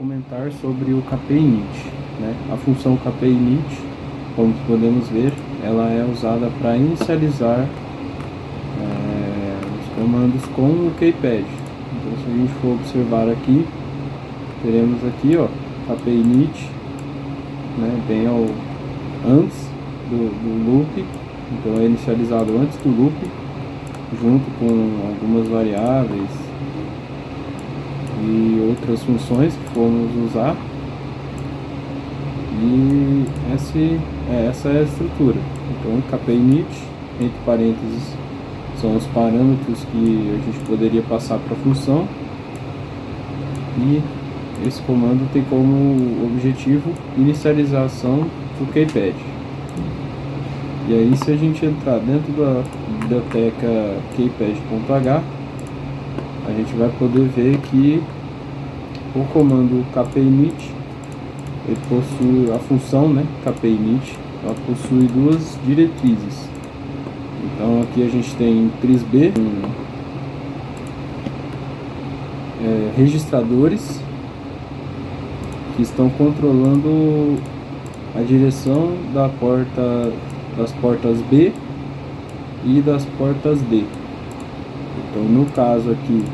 comentar sobre o kpinit, né? A função kpinit, como podemos ver, ela é usada para inicializar os comandos com o keypad. Então, se a gente for observar aqui, teremos aqui, ó, kpinit, né, bem antes do loop. Então é inicializado antes do loop, junto com algumas variáveis e outras funções que formos usar. E essa é a estrutura. Então kpinit, entre parênteses, são os parâmetros que a gente poderia passar para a função, e esse comando tem como objetivo inicialização do keypad. E aí, se a gente entrar dentro da biblioteca keypad.h, a gente vai poder ver que o comando kpinit, ele possui a função, né, kpinit, ela possui duas diretrizes. Então aqui a gente tem trisb, registradores que estão controlando a direção das portas B e das portas D. Então, no caso aqui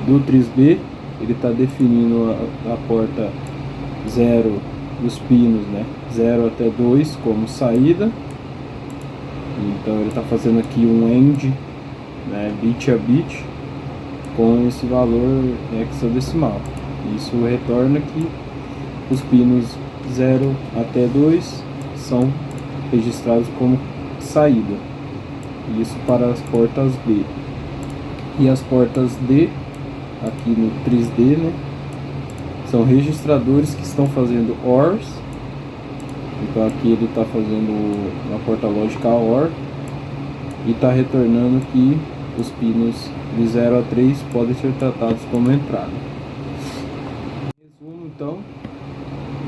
do trisb, ele está definindo a porta 0 dos pinos, né, 0 até 2 como saída. Então ele está fazendo aqui um AND, né, bit a bit, com esse valor hexadecimal. Isso retorna que os pinos 0 até 2 são registrados como saída. Isso para as portas B. E as portas D, aqui no trisd, né, são registradores que estão fazendo ORs. Então aqui ele está fazendo uma porta lógica OR e está retornando que os pinos de 0 a 3 podem ser tratados como entrada. Em resumo, então,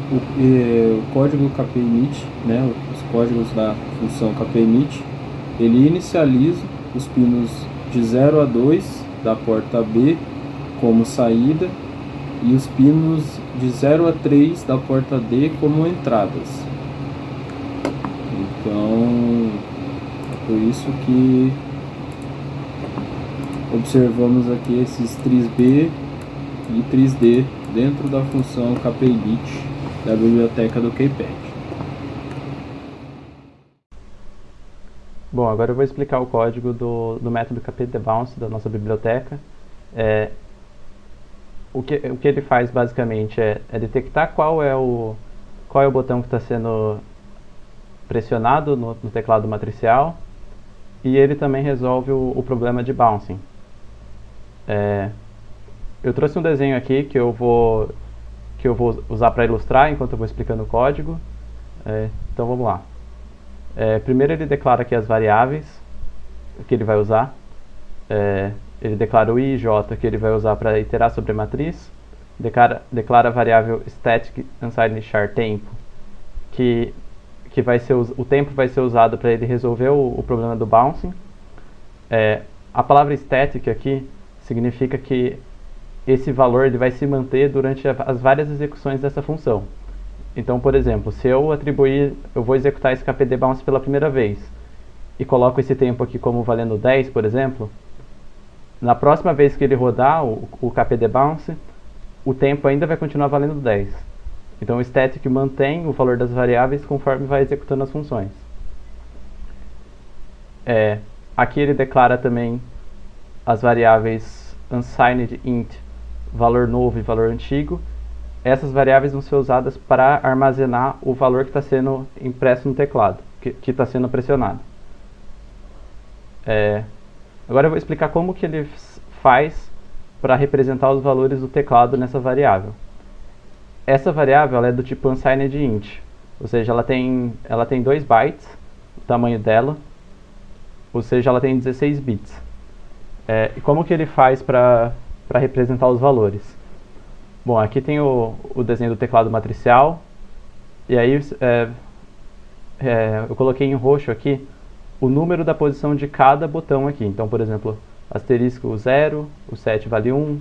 o código kpinit, né, os códigos da função kpinit, ele inicializa os pinos de 0 a 2 da porta B como saída e os pinos de 0 a 3 da porta D como entradas. Então, é por isso que observamos aqui esses trisb e trisd dentro da função kpinit da biblioteca do keypad. Bom, agora eu vou explicar o código do método kpdbounce da nossa biblioteca. O que ele faz basicamente é detectar qual é o botão que está sendo pressionado no teclado matricial, e ele também resolve o problema de bouncing. Eu trouxe um desenho aqui que eu vou usar para ilustrar enquanto eu vou explicando o código. Então vamos lá. Primeiro ele declara aqui as variáveis que ele vai usar. Ele declara o i e j que ele vai usar para iterar sobre a matriz. Declara a variável static unsigned char tempo, que vai ser o tempo vai ser usado para ele resolver o problema do bouncing. A palavra static aqui significa que esse valor ele vai se manter durante as várias execuções dessa função. Então, por exemplo, se eu vou executar esse kpdbounce pela primeira vez e coloco esse tempo aqui como valendo 10, por exemplo, na próxima vez que ele rodar o kpdbounce, o tempo ainda vai continuar valendo 10. Então o static mantém o valor das variáveis conforme vai executando as funções. Aqui ele declara também as variáveis unsigned int, valor novo e valor antigo. Essas variáveis vão ser usadas para armazenar o valor que está sendo impresso no teclado, que está sendo pressionado. Agora eu vou explicar como que ele faz para representar os valores do teclado nessa variável. Essa variável ela é do tipo unsigned int, ou seja, ela tem 2 bytes, o tamanho dela, ou seja, ela tem 16 bits. E como que ele faz para representar os valores? Bom, aqui tem o desenho do teclado matricial, e aí eu coloquei em roxo aqui o número da posição de cada botão aqui. Então, por exemplo, asterisco 0, o 7 vale 1,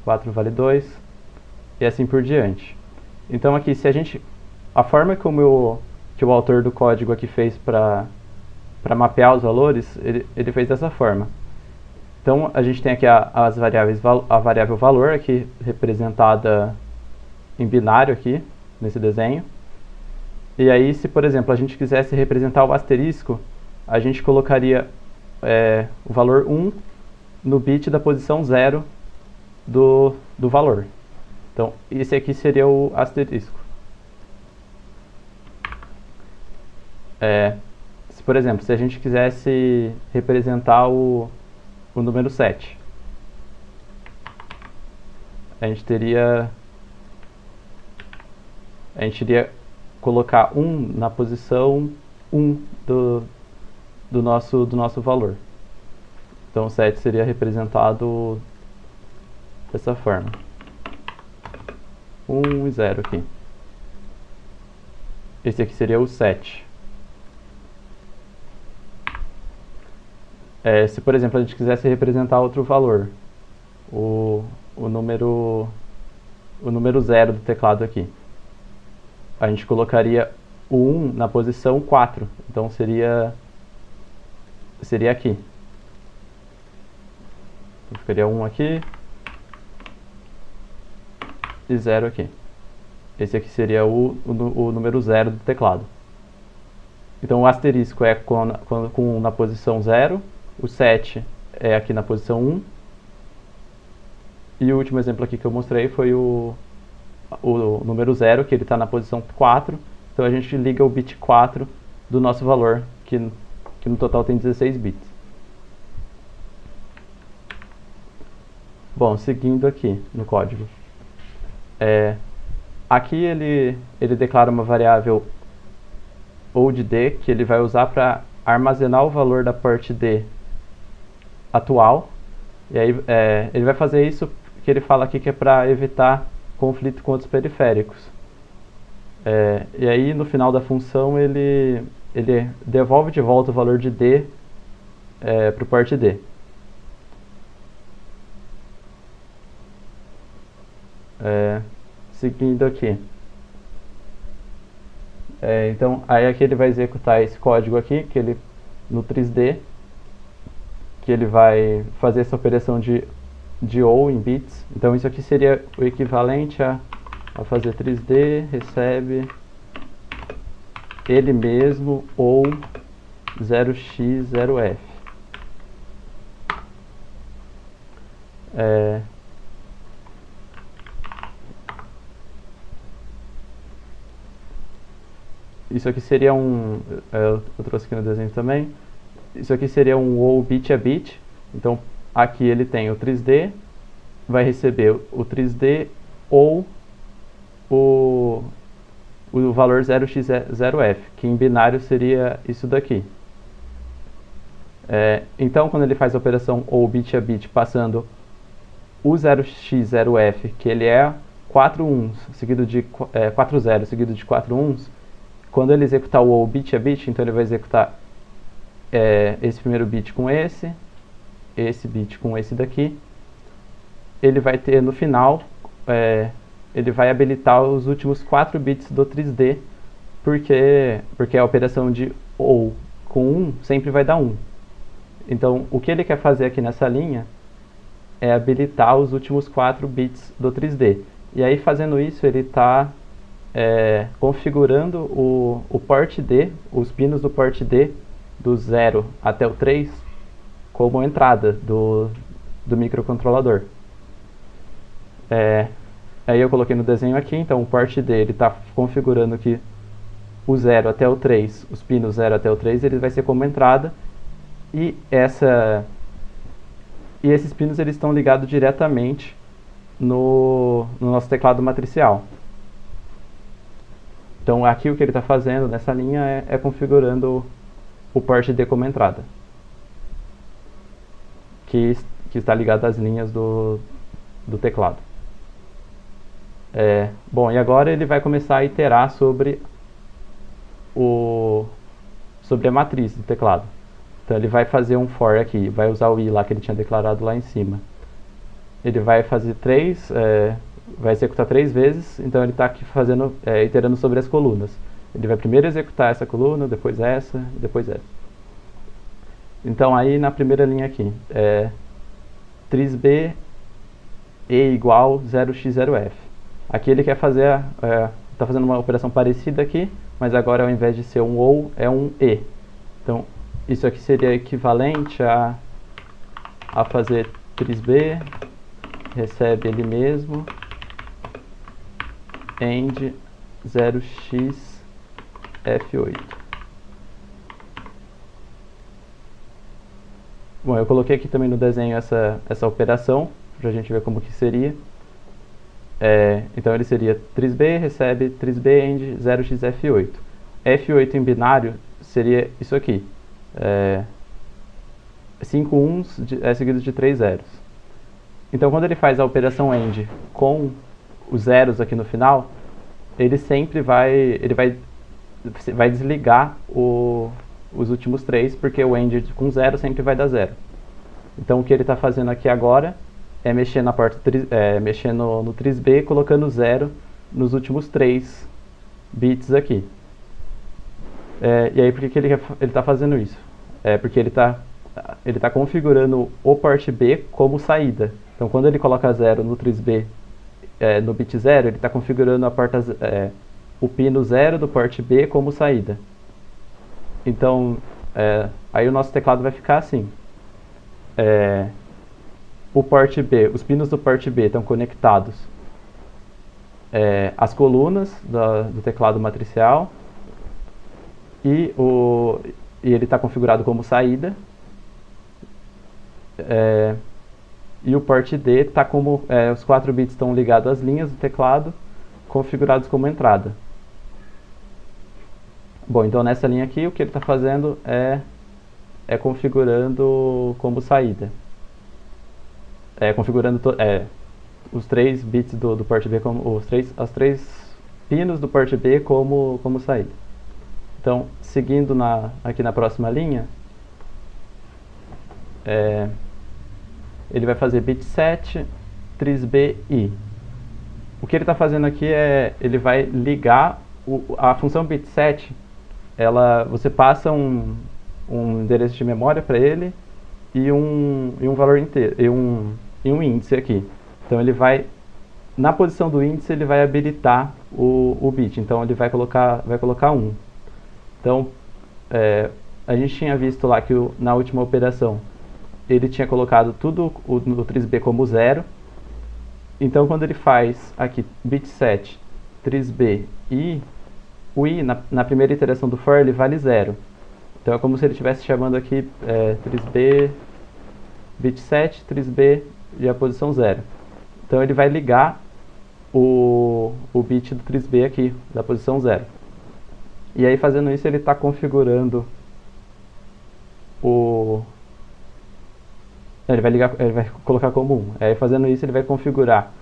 4 vale 2, e assim por diante. Então aqui, a forma que o autor do código aqui fez para mapear os valores, ele fez dessa forma. Então a gente tem aqui a variável valor aqui representada em binário aqui nesse desenho. E aí, se por exemplo a gente quisesse representar o asterisco, a gente colocaria o valor 1 no bit da posição 0 do valor. Então esse aqui seria o asterisco. Por exemplo, se a gente quisesse representar o número 7, a gente iria colocar 1 na posição 1 do nosso valor. Então o 7 seria representado dessa forma. 1 e 0 aqui. Esse aqui seria o 7. Se por exemplo a gente quisesse representar outro valor, o número 0 do teclado aqui, a gente colocaria o 1 na posição 4, então seria aqui. Então ficaria 1 aqui e 0 aqui. Esse aqui seria o número 0 do teclado. Então o asterisco é com na posição 0, o 7 é aqui na posição 1, e o último exemplo aqui que eu mostrei foi o número 0, que ele está na posição 4, então a gente liga o bit 4 do nosso valor, que no total tem 16 bits. Bom, seguindo aqui no código. Aqui ele declara uma variável old D, que ele vai usar para armazenar o valor da port D atual. E aí ele vai fazer isso que ele fala aqui que é para evitar conflito com outros periféricos. E aí no final da função ele devolve de volta o valor de D para o port D. Seguindo aqui. Então aí aqui ele vai executar esse código aqui, no 3D, que ele vai fazer essa operação de OU em bits. Então isso aqui seria o equivalente a fazer 3D, recebe ele mesmo ou 0x0f. Isso aqui seria eu trouxe aqui no desenho também. Isso aqui seria um OU bit a bit. Então aqui ele tem o 3D, vai receber o 3D ou o valor 0x0f, que em binário seria isso daqui. Então quando ele faz a operação OU bit a bit passando o 0x0f, que ele é 4 uns seguido de 4 zeros seguido de 4 uns, quando ele executar o OU bit a bit, então ele vai executar esse primeiro bit com esse bit com esse daqui. Ele vai ter no final, ele vai habilitar os últimos 4 bits do 3D, porque a operação de OU com 1 sempre vai dar 1. Então o que ele quer fazer aqui nessa linha é habilitar os últimos 4 bits do 3D. E aí fazendo isso ele está configurando o port D, os pinos do port D, do 0 até o 3, como entrada do microcontrolador. Aí eu coloquei no desenho aqui, então o port D ele está configurando que o 0 até o 3, os pinos 0 até o 3, ele vai ser como entrada, e esses pinos eles estão ligados diretamente no nosso teclado matricial. Então aqui o que ele está fazendo nessa linha é configurando o port D como entrada, que está ligado às linhas do teclado. Bom, e agora ele vai começar a iterar sobre a matriz do teclado. Então ele vai fazer um for aqui, vai usar o i lá que ele tinha declarado lá em cima. ele vai fazer vai executar 3 vezes, então ele está aqui fazendo, iterando sobre as colunas. Ele vai primeiro executar essa coluna, depois essa, e depois essa. Então aí na primeira linha aqui, trisb e igual 0x0f. Aqui ele quer fazer, está fazendo uma operação parecida aqui, mas agora ao invés de ser um ou, é um e. Então isso aqui seria equivalente a fazer trisb, recebe ele mesmo, end 0x-f8. Bom, eu coloquei aqui também no desenho essa operação, para a gente ver como que seria. Então ele seria trisb, recebe trisb, end 0x-f8. f8 em binário seria isso aqui. 5 uns seguidos de 3 zeros. Então quando ele faz a operação end com os zeros aqui no final, ele sempre vai desligar os últimos 3, porque o end com 0 sempre vai dar 0. Então o que ele está fazendo aqui agora é mexer na porta mexer no trisb, colocando 0 nos últimos 3 bits aqui. E aí por que ele está fazendo isso? Porque ele está configurando o port B como saída. Então quando ele coloca 0 no trisb, no bit 0, ele está configurando a porta, o pino 0 do port B como saída. Então aí o nosso teclado vai ficar assim. O port B, os pinos do port B estão conectados às colunas do teclado matricial, e ele está configurado como saída, e o port D está como os 4 bits estão ligados às linhas do teclado, configurados como entrada. Bom, então nessa linha aqui o que ele está fazendo é configurando como saída, configurando os 3 bits do port B como as 3 pinos do port B como saída. Então, seguindo aqui na próxima linha, ele vai fazer bit 7 trisb i. O que ele está fazendo aqui ele vai ligar a função bit 7. Você passa um endereço de memória para ele e um valor inteiro e um índice aqui. Então ele vai, na posição do índice, ele vai habilitar o bit. Então ele vai colocar 1. Então a gente tinha visto lá que na última operação ele tinha colocado tudo no trisb como 0. Então quando ele faz aqui bit 7 trisb i, o i na primeira iteração do for ele vale 0. Então é como se ele estivesse chamando aqui trisb bit 7 trisb e a posição 0. Então ele vai ligar o bit do trisb aqui da posição 0. E aí fazendo isso ele está configurando ele vai colocar como 1. Aí fazendo isso ele vai configurar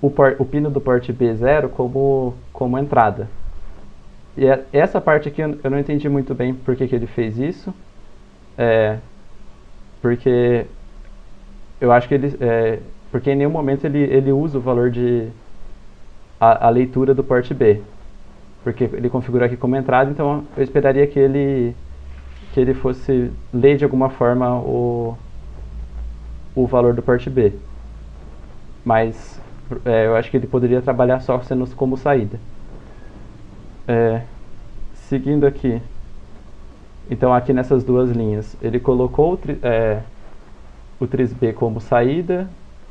o pino do port B0 como entrada. E essa parte aqui eu não entendi muito bem por que ele fez isso. Porque eu acho que porque em nenhum momento ele usa o valor a leitura do port B. Porque ele configurou aqui como entrada, então eu esperaria que ele fosse ler de alguma forma o valor do port B. Mas eu acho que ele poderia trabalhar só sendo como saída. Seguindo aqui, então aqui nessas duas linhas, ele colocou o trisb como saída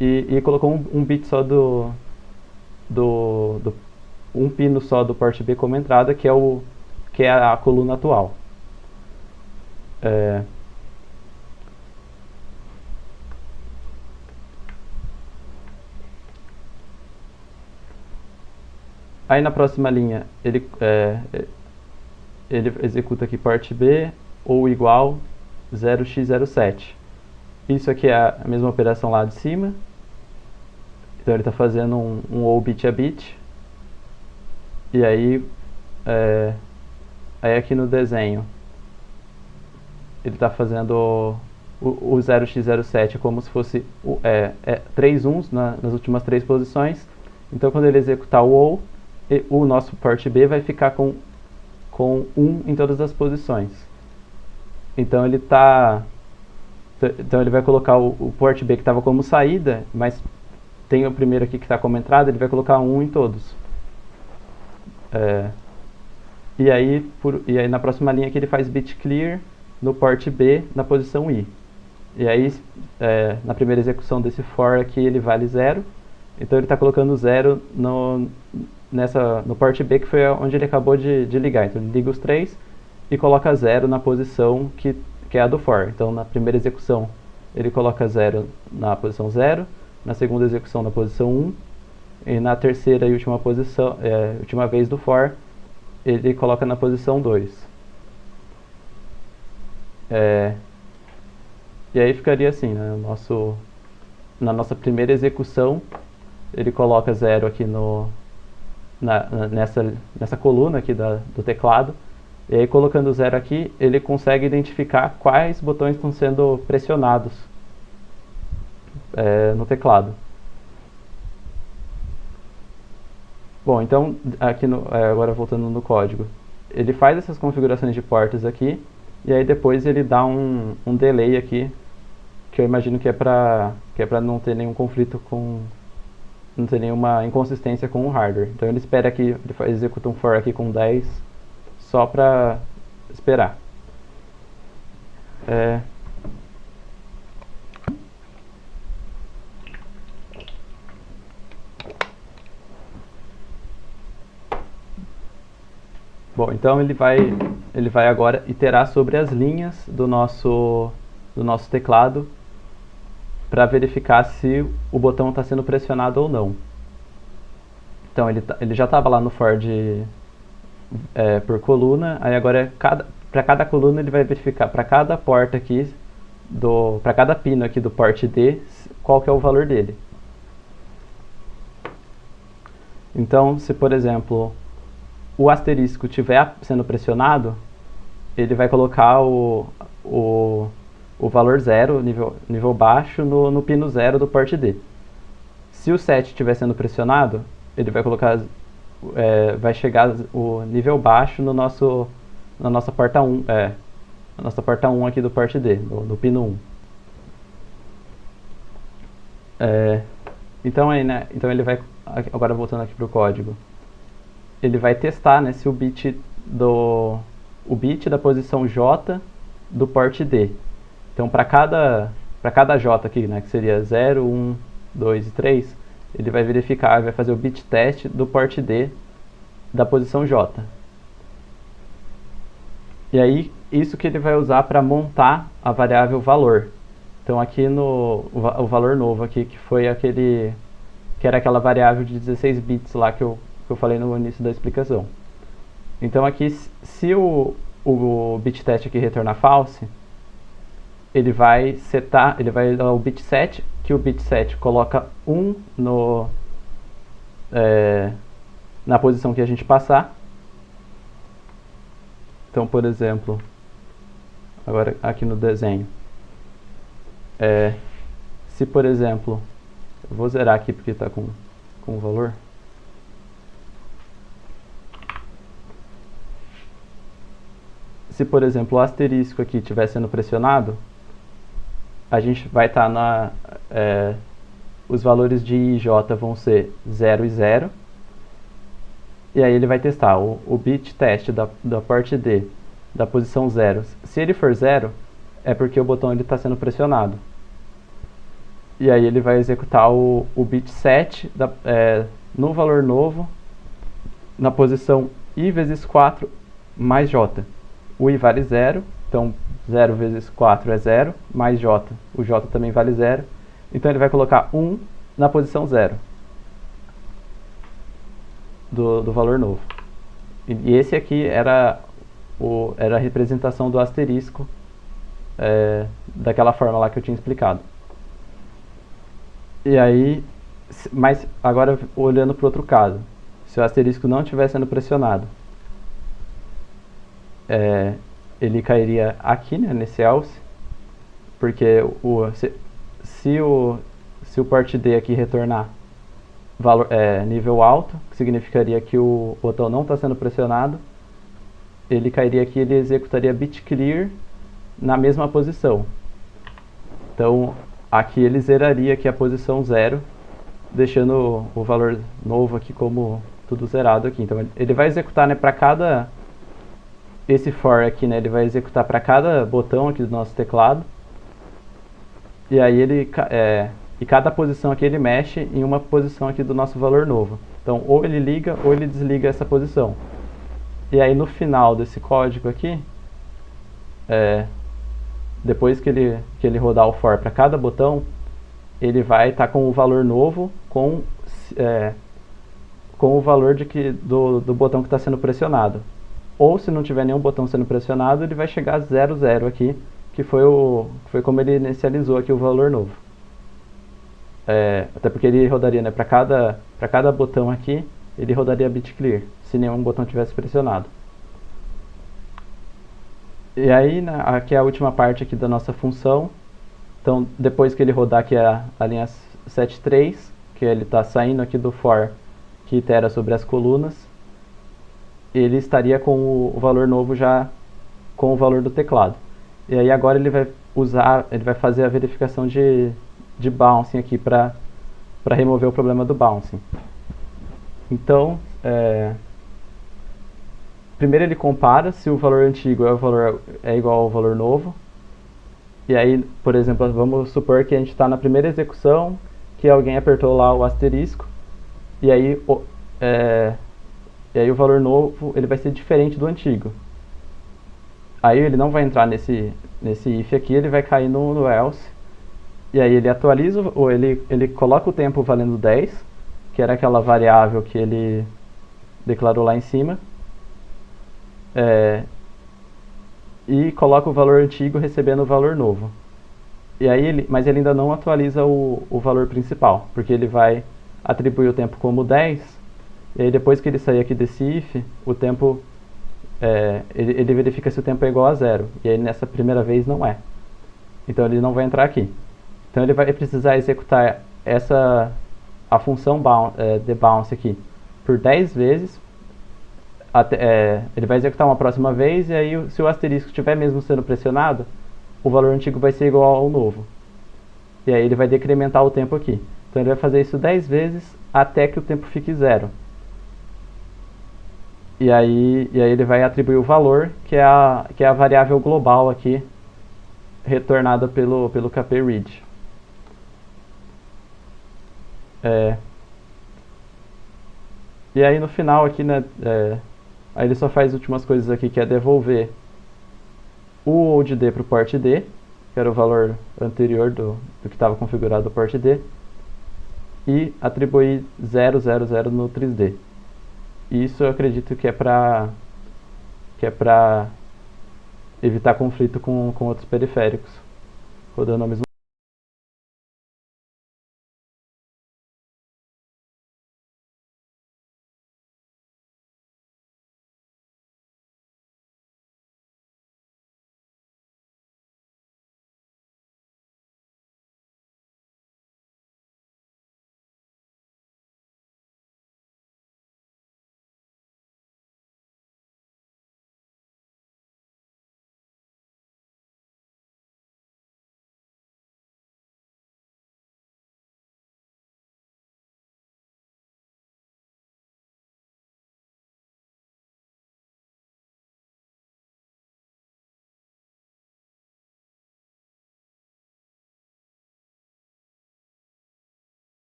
e colocou um bit só um pino só do port B como entrada, que é a coluna atual. Aí na próxima linha ele executa aqui port B ou igual 0x07. Isso aqui é a mesma operação lá de cima. Então ele está fazendo um ou bit a bit. E aí aqui no desenho ele está fazendo o 0x07 é como se fosse 3 uns nas últimas 3 posições. Então quando ele executar o OU, o nosso port B vai ficar com 1 em todas as posições. Então ele vai colocar o port B que estava como saída, mas tem o primeiro aqui que está como entrada, ele vai colocar 1 em todos. E aí na próxima linha aqui ele faz bit clear no port B na posição I. E aí na primeira execução desse for aqui ele vale 0. Então ele está colocando 0 no port B, que foi onde ele acabou de ligar. Então ele liga os 3 e coloca 0 na posição que é a do for. Então na primeira execução ele coloca 0 na posição 0, na segunda execução na posição 1, e na terceira e última vez do for ele coloca na posição 2. E aí ficaria assim, né? Na nossa primeira execução ele coloca 0 aqui nessa coluna aqui do teclado, e aí colocando 0 aqui ele consegue identificar quais botões estão sendo pressionados no teclado. Bom, então aqui agora voltando no código, ele faz essas configurações de portas aqui, e aí depois ele dá um delay aqui, que eu imagino que é para não ter nenhum conflito não ter nenhuma inconsistência com o hardware. Então ele espera aqui, ele executa um for aqui com 10 só para esperar. Bom, então ele vai agora iterar sobre as linhas do nosso teclado para verificar se o botão está sendo pressionado ou não. Então ele já estava lá no for por coluna, aí agora para cada coluna ele vai verificar para cada porta aqui, para cada pino aqui do port D, qual que é o valor dele. Então se por exemplo o asterisco estiver sendo pressionado, ele vai colocar o valor 0, nível baixo, no pino 0 do port D. Se o 7 estiver sendo pressionado, ele vai colocar, vai chegar o nível baixo na nossa porta 1, na nossa porta 1 aqui do port D, no pino 1. Então ele vai, agora voltando aqui para o código, ele vai testar, né, se o bit da posição J do port D. Então para cada J aqui, né, que seria 0, 1, 2 e 3, ele vai verificar, vai fazer o bit teste do port D da posição J. E aí isso que ele vai usar para montar a variável valor. Então aqui o valor novo aqui, que era aquela variável de 16 bits lá que eu falei no início da explicação. Então aqui, se o bit teste aqui retornar false, ele vai dar o bit set, que o bit set coloca 1 na posição que a gente passar. Então, por exemplo, agora aqui no desenho, se por exemplo, eu vou zerar aqui porque está com o valor. Se por exemplo o asterisco aqui estiver sendo pressionado, a gente vai estar os valores de I e J vão ser 0 e 0. E aí ele vai testar o bit teste da port D da posição 0. Se ele for 0, é porque o botão está sendo pressionado. E aí ele vai executar o bit set no valor novo na posição I vezes 4 mais J. O I vale 0, então 0 vezes 4 é 0, mais J. O J também vale 0. Então ele vai colocar 1 na posição 0 do valor novo. E esse aqui era a representação do asterisco daquela forma lá que eu tinha explicado. E aí, mas agora olhando para o outro caso, se o asterisco não estiver sendo pressionado, ele cairia aqui, né, nesse else, porque se o port D aqui retornar nível alto, que significaria que o botão não está sendo pressionado, ele cairia aqui e ele executaria bit clear na mesma posição. Então aqui ele zeraria aqui a posição 0, deixando o valor novo aqui como tudo zerado aqui. Então ele vai executar, né, para cada esse for aqui, né, ele vai executar para cada botão aqui do nosso teclado. E aí e cada posição aqui ele mexe em uma posição aqui do nosso valor novo. Então ou ele liga ou ele desliga essa posição. E aí no final desse código aqui, depois que ele rodar o for para cada botão, ele vai estar com o valor novo com o valor do botão que está sendo pressionado. Ou se não tiver nenhum botão sendo pressionado, ele vai chegar a 00 aqui, que foi como ele inicializou aqui o valor novo. Até porque ele rodaria, né, para cada botão aqui, ele rodaria bit clear, se nenhum botão tivesse pressionado. E aí, né, aqui é a última parte aqui da nossa função. Então, depois que ele rodar aqui a linha 73, que ele está saindo aqui do for que itera sobre as colunas, ele estaria com o valor novo já com o valor do teclado. E aí agora ele vai fazer a verificação de bouncing aqui para remover o problema do bouncing. Então, primeiro ele compara se o valor antigo é igual ao valor novo. E aí, por exemplo, vamos supor que a gente está na primeira execução, que alguém apertou lá o asterisco, e aí o valor novo ele vai ser diferente do antigo. Aí ele não vai entrar nesse if aqui, ele vai cair no else. E aí ele atualiza, ou ele coloca o tempo valendo 10, que era aquela variável que ele declarou lá em cima. E coloca o valor antigo recebendo o valor novo. E aí mas ele ainda não atualiza o valor principal, porque ele vai atribuir o tempo como 10, e aí depois que ele sair aqui desse if, o tempo, ele verifica se o tempo é igual a 0, e aí nessa primeira vez não é. Então ele não vai entrar aqui. Então ele vai precisar executar a função debounce aqui por 10 vezes. Ele vai executar uma próxima vez, e aí se o asterisco estiver mesmo sendo pressionado, o valor antigo vai ser igual ao novo. E aí ele vai decrementar o tempo aqui. Então ele vai fazer isso 10 vezes até que o tempo fique 0. E aí ele vai atribuir o valor, que é a variável global aqui, retornada pelo kpread. E aí no final aqui, né, aí ele só faz as últimas coisas aqui, que é devolver o old D para o port D, que era o valor anterior do que estava configurado no port D, e atribuir 000 no 3D. Isso eu acredito que é para evitar conflito com outros periféricos rodando ao mesmo